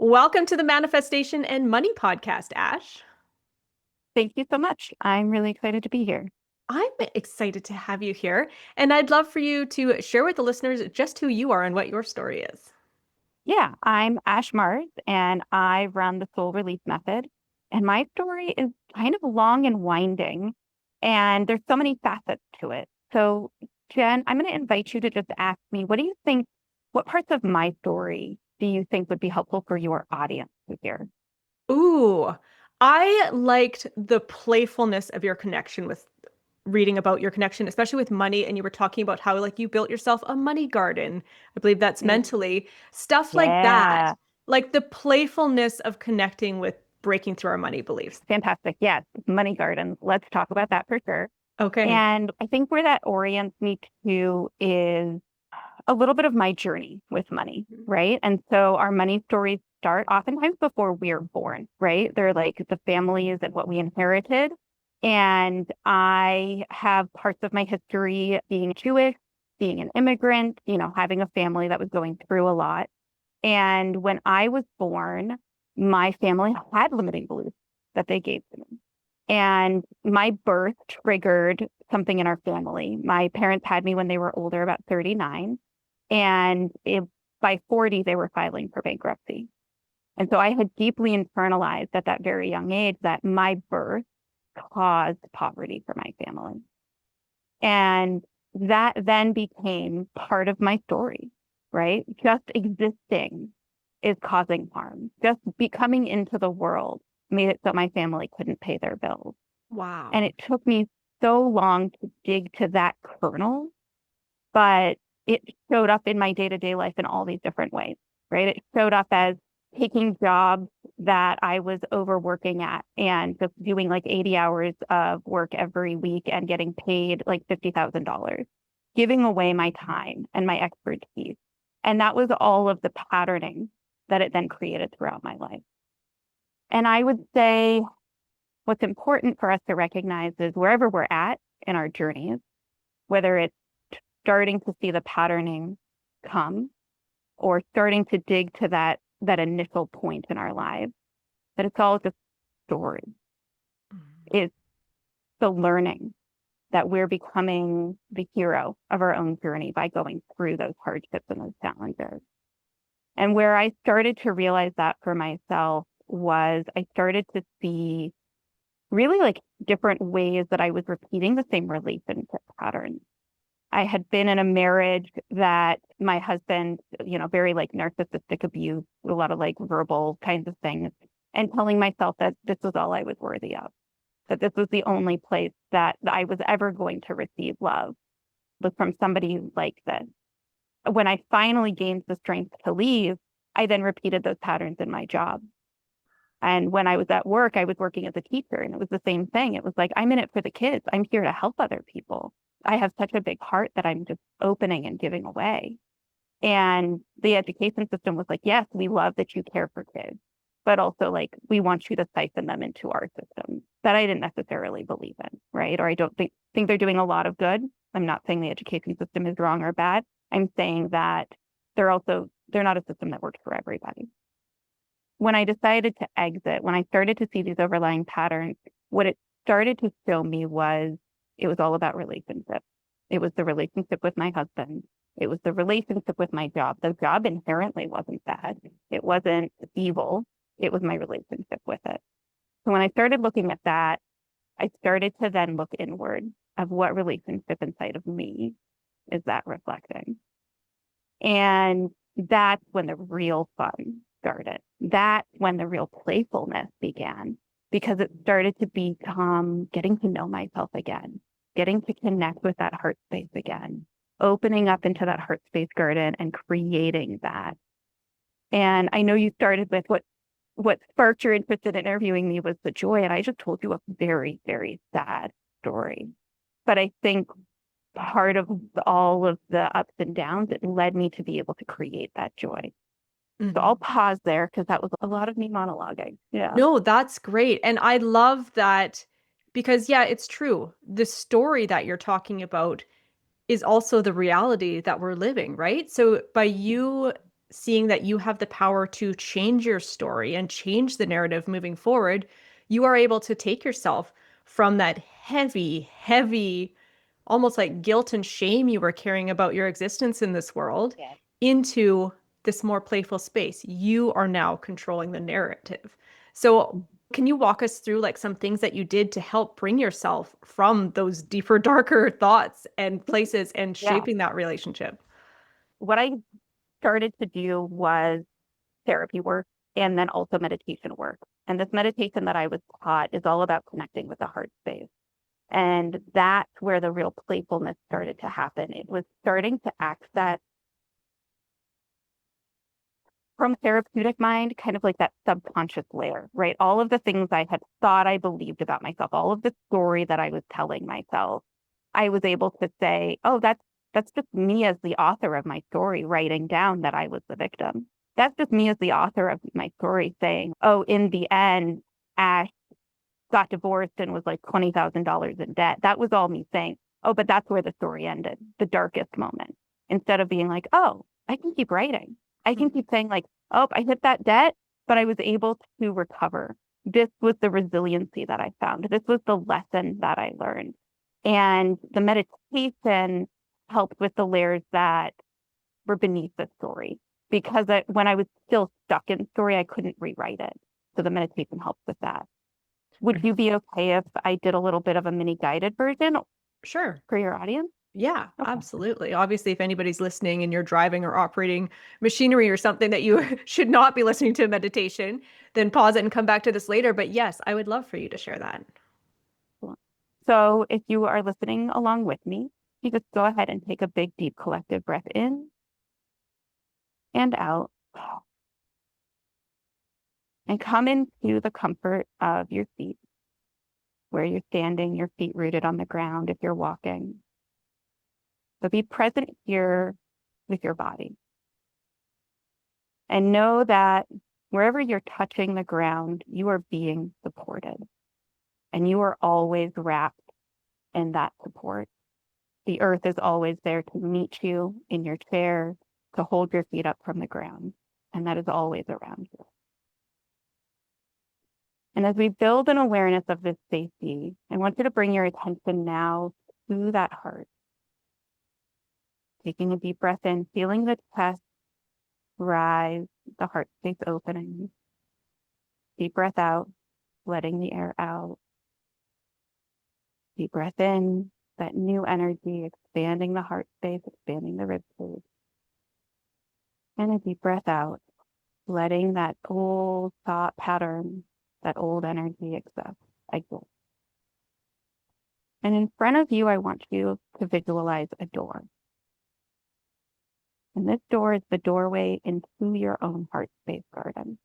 Welcome to the Manifestation and Money Podcast, Ash. Thank you so much. I'm really excited to be here. I'm excited to have you here, and I'd love for you to share with the listeners just who you are and what your story is. Yeah, I'm Ash Mars and I run the Soul Release Method. And my story is kind of long and winding, and there's so many facets to it. So, Jen, I'm going to invite you to just ask me, what parts of my story do you think would be helpful for your audience to hear? Ooh, I liked the playfulness of your connection with reading about your connection, especially with money. And you were talking about how like you built yourself a money garden. I believe that's Mm, mentally stuff like that, yeah, like the playfulness of connecting with breaking through our money beliefs. fantastic. Yes, money garden. Let's talk about that for sure. Okay. And I think where that orients me to is a little bit of my journey with money, right? And so our money stories start oftentimes before we're born, right? They're like the families and what we inherited. And I have parts of my history being Jewish, being an immigrant, having a family that was going through a lot. And when I was born, my family had limiting beliefs that they gave to me. And my birth triggered something in our family. My parents had me when they were older, about 39. And by 40, they were filing for bankruptcy. And so I had deeply internalized at that very young age that my birth caused poverty for my family. And that then became part of my story, right? Just existing is causing harm. Just becoming into the world made it so my family couldn't pay their bills. And Wow. it took me so long to dig to that kernel, but it showed up in my day-to-day life in all these different ways, right? It showed up as taking jobs that I was overworking at and just doing like 80 hours of work every week and getting paid like $50,000, giving away my time and my expertise. And that was all of the patterning that it then created throughout my life. And I would say what's important for us to recognize is wherever we're at in our journeys, whether it's starting to see the patterning come or starting to dig to that initial point in our lives, that it's all just story. It's the learning that we're becoming the hero of our own journey by going through those hardships and those challenges. And where I started to realize that for myself was I started to see really like different ways that I was repeating the same relationship patterns. I had been in a marriage that my husband, very like narcissistic abuse, a lot of like verbal kinds of things, and telling myself that this was all I was worthy of, that this was the only place that I was ever going to receive love was from somebody like this. When I finally gained the strength to leave, I then repeated those patterns in my job. And when I was at work, I was working as a teacher and it was the same thing. It was like, I'm in it for the kids. I'm here to help other people. I have such a big heart that I'm just opening and giving away. And the education system was like, yes, we love that you care for kids, but also like, we want you to siphon them into our system that I didn't necessarily believe in, right? Or I don't think they're doing a lot of good. I'm not saying the education system is wrong or bad. I'm saying that they're not a system that works for everybody. When I decided to exit, when I started to see these overlying patterns, what it started to show me was it was all about relationships. It was the relationship with my husband. It was the relationship with my job. The job inherently wasn't bad. It wasn't evil. It was my relationship with it. So when I started looking at that, I started to then look inward of what relationship inside of me is that reflecting. And that's when the real fun started. That's when the real playfulness began because it started to become getting to know myself again, getting to connect with that heart space again, opening up into that heart space garden and creating that. And I know you started with what sparked your interest in interviewing me was the joy. And I just told you a very, very sad story. But I think part of all of the ups and downs, it led me to be able to create that joy. So I'll Mhm. pause there because that was a lot of me monologuing. Yeah. No, that's great. And I love that because, yeah, it's true. The story that you're talking about is also the reality that we're living, right? So by you seeing that you have the power to change your story and change the narrative moving forward, you are able to take yourself from that heavy, heavy, almost like guilt and shame you were carrying about your existence in this world Yeah. into this more playful space. You are now controlling the narrative. So, can you walk us through like some things that you did to help bring yourself from those deeper, darker thoughts and places and Yeah. shaping that relationship? What I started to do was therapy work and then also meditation work. And this meditation that I was taught is all about connecting with the heart space. And that's where the real playfulness started to happen. It was starting to access from therapeutic mind, kind of like that subconscious layer, right? All of the things I had thought I believed about myself, all of the story that I was telling myself, I was able to say, oh, that's just me as the author of my story, writing down that I was the victim. That's just me as the author of my story saying, oh, in the end, Ash got divorced and was like $20,000 in debt. That was all me saying, oh, but that's where the story ended, the darkest moment. Instead of being like, oh, I can keep writing. I can keep saying, like, oh, I hit that debt, but I was able to recover. This was the resiliency that I found. This was the lesson that I learned. And the meditation helped with the layers that were beneath the story because when I was still stuck in the story, I couldn't rewrite it. So the meditation helped with that. Would you be okay if I did a little bit of a mini guided version Sure. for your audience? Yeah, Okay. absolutely. Obviously, if anybody's listening and you're driving or operating machinery or something that you should not be listening to meditation, then pause it and come back to this later. But yes, I would love for you to share that. Cool. So if you are listening along with me, you just go ahead and take a big, deep collective breath in and out and come into the comfort of your seat where you're standing, your feet rooted on the ground if you're walking. So be present here with your body and know that wherever you're touching the ground, you are being supported and you are always wrapped in that support. The earth is always there to meet you in your chair, to hold your feet up from the ground, and that is always around you. And as we build an awareness of this safety, I want you to bring your attention now to that heart. Taking a deep breath in, feeling the chest rise, the heart space opening. Deep breath out, letting the air out. Deep breath in, that new energy, expanding the heart space, expanding the rib cage. And a deep breath out, letting that old thought pattern, that old energy exist. And in front of you, I want you to visualize a door. And this door is the doorway into your own heart space garden.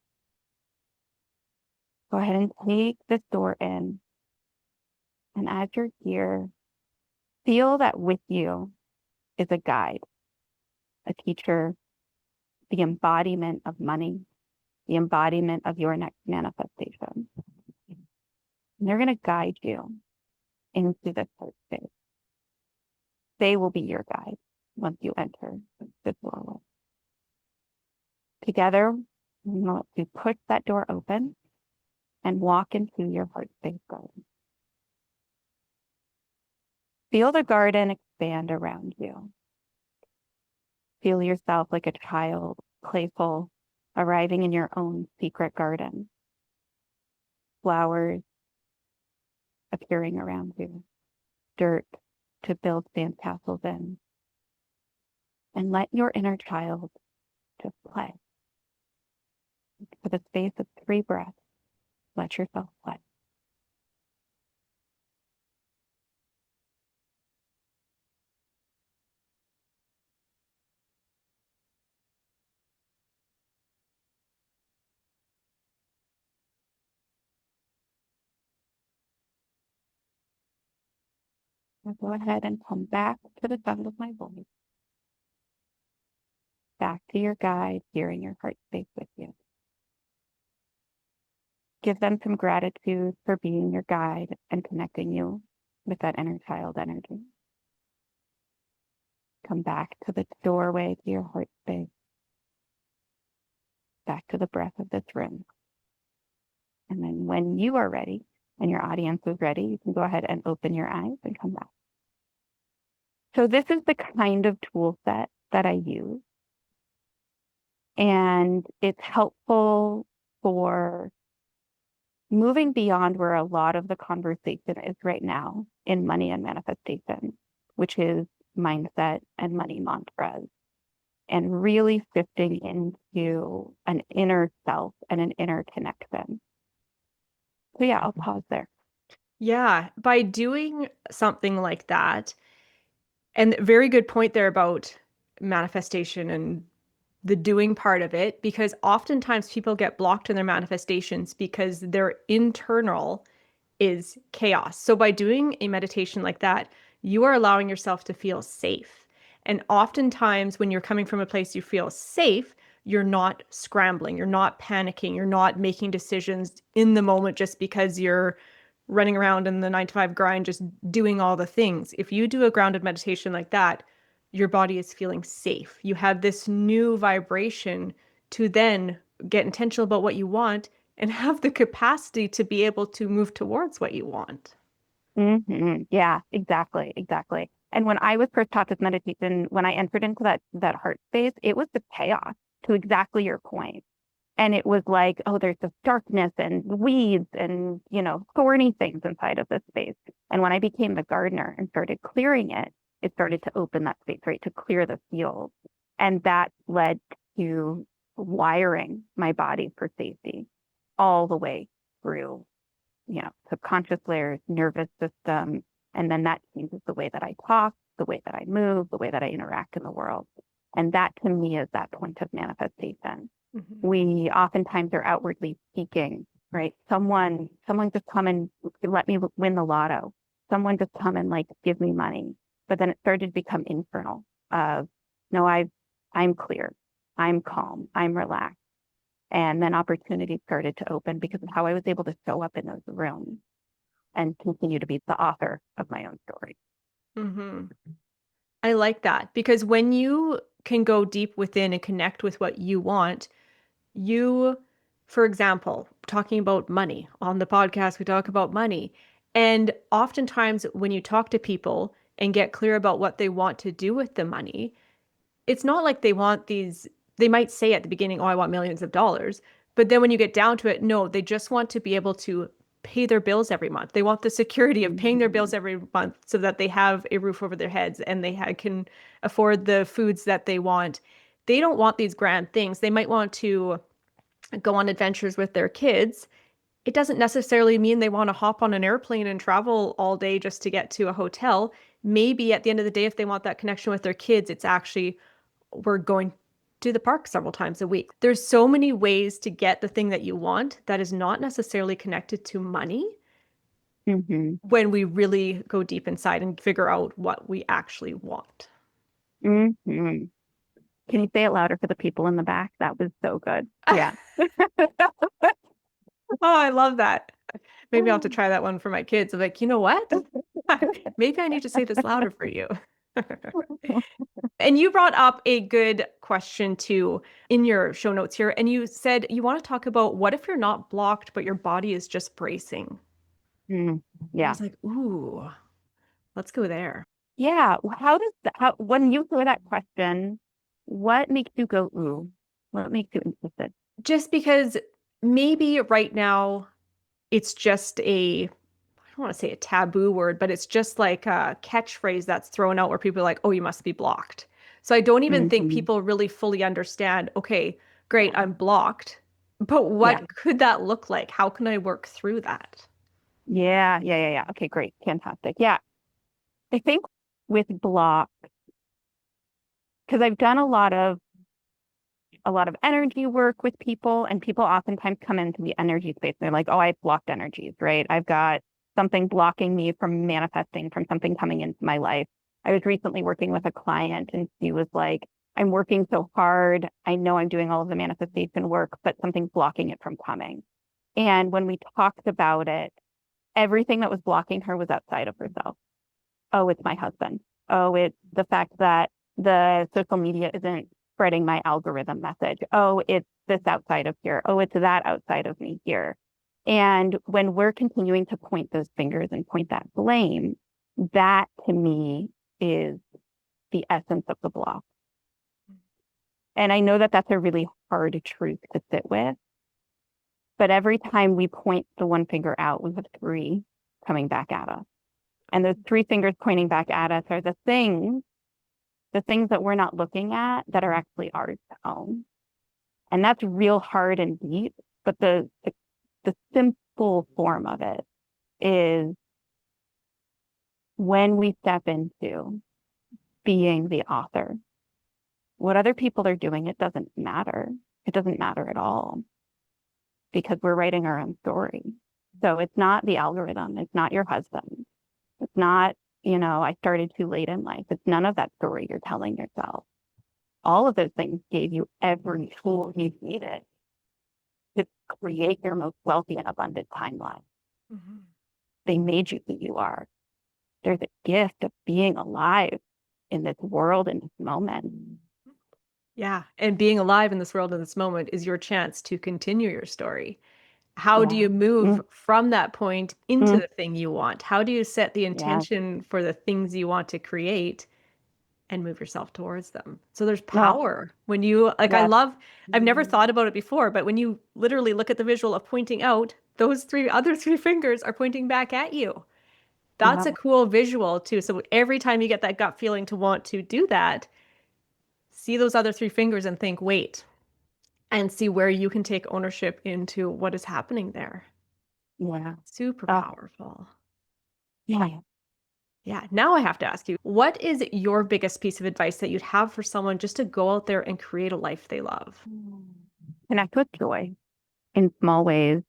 Go ahead and take this door in. And as you're here, feel that with you is a guide, a teacher, the embodiment of money, the embodiment of your next manifestation. And they're going to guide you into this heart space. They will be your guide once you enter the doorway. Together, we want to push that door open and walk into your heart space garden. Feel the garden expand around you. Feel yourself like a child, playful, arriving in your own secret garden. Flowers appearing around you, dirt to build sandcastles in. And let your inner child just play. For the space of 3 breaths, let yourself play. Now go ahead and come back to the sound of my voice. Back to your guide, here in your heart space with you. Give them some gratitude for being your guide and connecting you with that inner child energy. Come back to the doorway to your heart space. back to the breath of this room. And then when you are ready and your audience is ready, you can go ahead and open your eyes and come back. So this is the kind of tool set that I use. And it's helpful for moving beyond where a lot of the conversation is right now in money and manifestation, which is mindset and money mantras, and really shifting into an inner self and an inner connection. So yeah, I'll pause there. Yeah, by doing something like that, and very good point there about manifestation and the doing part of it, because oftentimes people get blocked in their manifestations because their internal is chaos. So by doing a meditation like that, you are allowing yourself to feel safe. And oftentimes when you're coming from a place you feel safe, you're not scrambling, you're not panicking, you're not making decisions in the moment just because you're running around in the 9 to 5 grind, just doing all the things. If you do a grounded meditation like that, your body is feeling safe. You have this new vibration to then get intentional about what you want and have the capacity to be able to move towards what you want. Yeah, exactly, exactly. And when I was first taught this meditation, when I entered into that heart space, it was the chaos to exactly your point. And it was like, oh, there's this darkness and weeds and, thorny things inside of this space. And when I became the gardener and started clearing it, it started to open that space, right, to clear the field. And that led to wiring my body for safety all the way through, subconscious layers, nervous system. And then that changes the way that I talk, the way that I move, the way that I interact in the world. And that to me is that point of manifestation. Mm-hmm. We oftentimes are outwardly speaking, right? Someone just come and let me win the lotto. Someone just come and like give me money. But then it started to become internal of, no, I'm clear, I'm calm, I'm relaxed. And then opportunities started to open because of how I was able to show up in those rooms and continue to be the author of my own story. Mm-hmm. I like that because when you can go deep within and connect with what you want, you, for example, talking about money on the podcast, we talk about money. And oftentimes, when you talk to people and get clear about what they want to do with the money, it's not like they want these, they might say at the beginning, oh, I want millions of dollars. But then when you get down to it, no, they just want to be able to pay their bills every month. They want the security of paying their bills every month so that they have a roof over their heads and can afford the foods that they want. They don't want these grand things. They might want to go on adventures with their kids. It doesn't necessarily mean they want to hop on an airplane and travel all day just to get to a hotel. Maybe at the end of the day, if they want that connection with their kids, it's actually we're going to the park several times a week. There's so many ways to get the thing that you want that is not necessarily connected to money Mm-hmm. when we really go deep inside and figure out what we actually want. Mm-hmm. Can you say it louder for the people in the back? That was so good. Yeah. Oh, I love that. Maybe I'll have to try that one for my kids. I'm like, you know what? Maybe I need to say this louder for you. And you brought up a good question too in your show notes here. And you said you want to talk about what if you're not blocked, but your body is just bracing? Mm, I yeah. was like, ooh, let's go there. Yeah. When you hear that question, what makes you go, ooh? What makes you interested? Just because maybe right now it's just I don't want to say a taboo word, but it's just like a catchphrase that's thrown out where people are like, oh, you must be blocked. So I don't even think Mm-hmm. people really fully understand, okay, great, I'm blocked, but Yeah. what could that look like? How can I work through that? Yeah. Yeah. Yeah. Yeah. Okay. Great. Fantastic. Yeah. I think with block, because I've done a lot of energy work with people, and people oftentimes come into the energy space and they're like, oh, I have blocked energies, right? I've got something blocking me from manifesting, from something coming into my life. I was recently working with a client and she was like, I'm working so hard. I know I'm doing all of the manifestation work, but something's blocking it from coming. And when we talked about it, everything that was blocking her was outside of herself. Oh, it's my husband. Oh, it's the fact that the social media isn't spreading my algorithm message. Oh, it's this outside of here. Oh, it's that outside of me here. And when we're continuing to point those fingers and point that blame, that to me is the essence of the block. And I know that that's a really hard truth to sit with, but every time we point the one finger out, we have three coming back at us. And those three fingers pointing back at us are the things that we're not looking at that are actually ours to own. And that's real hard and deep, but the simple form of it is when we step into being the author. What other people are doing, it doesn't matter. It doesn't matter at all because we're writing our own story. So it's not the algorithm. It's not your husband. It's not, I started too late in life. It's none of that story you're telling yourself. All of those things gave you every tool you needed to create your most wealthy and abundant timeline. Mm-hmm. They made you who you are. They're the gift of being alive in this world, in this moment. Yeah. And being alive in this world in this moment is your chance to continue your story. How do Yeah. you move Mm, from that point into mm, the thing you want? How do you set the yeah. intention for the things you want to create and move yourself towards them? So there's No. power when you, like, Yes. I've never thought about it before, but when you literally look at the visual of pointing out, those other three fingers are pointing back at you. That's Yeah. a cool visual too. So every time you get that gut feeling to want to do that, see those other three fingers and think, wait, and see where you can take ownership into what is happening there. Yeah. Super Oh, powerful. yeah. Yeah. Now I have to ask you, what is your biggest piece of advice that you'd have for someone just to go out there and create a life they love? Connect with joy in small ways.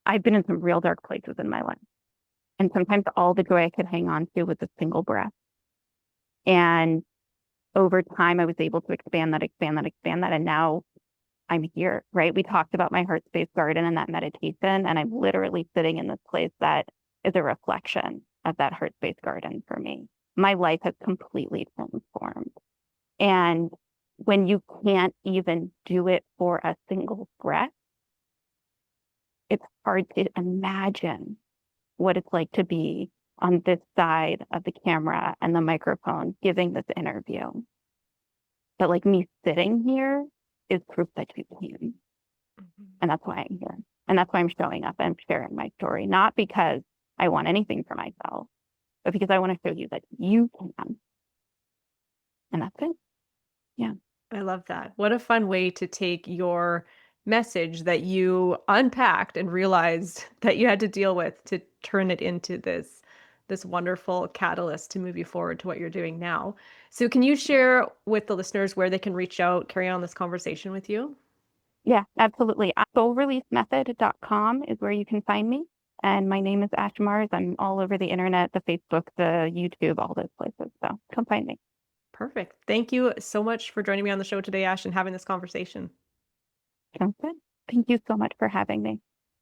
I've been in some real dark places in my life. And sometimes all the joy I could hang on to was a single breath. And over time, I was able to expand that, expand that, expand that. And now I'm here, right? We talked about my heart space garden and that meditation. And I'm literally sitting in this place that is a reflection of that heart space garden for me. My life has completely transformed. And when you can't even do it for a single breath, it's hard to imagine what it's like to be on this side of the camera and the microphone giving this interview. But like me sitting here is proof that you can. And that's why I'm here. And that's why I'm showing up and sharing my story, not because I want anything for myself, but because I want to show you that you can. And that's it. Yeah. I love that. What a fun way to take your message that you unpacked and realized that you had to deal with to turn it into this wonderful catalyst to move you forward to what you're doing now. So can you share with the listeners where they can reach out, carry on this conversation with you? Yeah, absolutely. Soulreleasemethod.com is where you can find me. And my name is Ash Mars. I'm all over the internet, the Facebook, the YouTube, all those places. So come find me. Perfect. Thank you so much for joining me on the show today, Ash, and having this conversation. Sounds good. Thank you so much for having me.